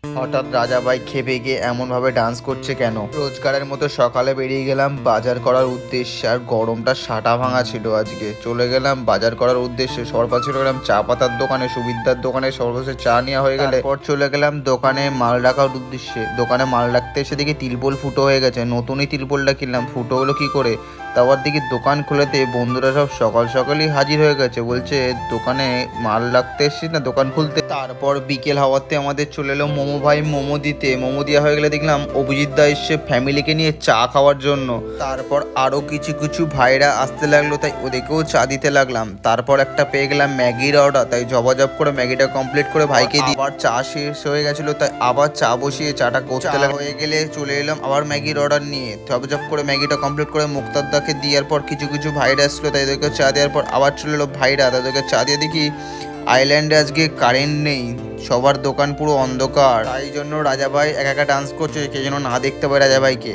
হঠাৎ রাজাভাই খেপে গিয়ে এমনভাবে ডান্স করছে কেন? রোজগারের মতো সকালে বেরিয়ে গেলাম বাজার করার উদ্দেশ্যে, আর গরমটা সাটা ভাঙা ছিল। আজকে চলে গেলাম বাজার করার উদ্দেশ্যে। সর্বা চলে গেলাম চা পাতার দোকানে, সুবিদ্যার দোকানে। সর্বশেষে চা নেওয়া হয়ে গেলে পর চলে গেলাম দোকানে মাল রাখার উদ্দেশ্যে। দোকানে মাল রাখতে এসে দেখি তিরপল ফুটো হয়ে গেছে। নতুনই তিরপলটা কিনলাম, ফুটো হলো কি করে? তারপর দেখি দোকান খুলেতে বন্ধুরা সব সকাল সকালই হাজির হয়ে গেছে। বলছে দোকানে মাল রাখতে এসেছিস না দোকান খুলতে। তারপর বিকেল হওয়াতে আমাদের চলে এলো মোমো ভাই মোমো দিতে। মোমো দেওয়া হয়ে গেলে দেখলাম অভিজিৎ দা এসছে ফ্যামিলিকে নিয়ে চা খাওয়ার জন্য। তারপর আরো কিছু কিছু ভাইরা আসতে লাগলো, তাই ওদেরকেও চা দিতে লাগলাম। তারপর একটা পেয়ে গেলাম ম্যাগির অর্ডার, তাই জবাজব করে ম্যাগিটা কমপ্লিট করে ভাইকে দিই। আবার চা শেষ হয়ে গেছিল, তাই আবার চা বসিয়ে চাটা করতে লাগলো। হয়ে গেলে চলে এলাম আবার ম্যাগির অর্ডার নিয়ে। জবাজব করে ম্যাগিটা কমপ্লিট করে মুক্তারদাকে দেওয়ার পর কিছু কিছু ভাইরা আসলো, তাই ওদেরকে চা দেওয়ার পর আবার চলে এলো ভাইরা। তাদেরকে চা দিয়ে দেখি আইল্যান্ডে আজকে কারেন্ট নেই, সবার দোকান পুরো অন্ধকার। তাই জন্য রাজাভাই একা একা ডান্স করছে, কে যেন না দেখতে পায় রাজাভাইকে।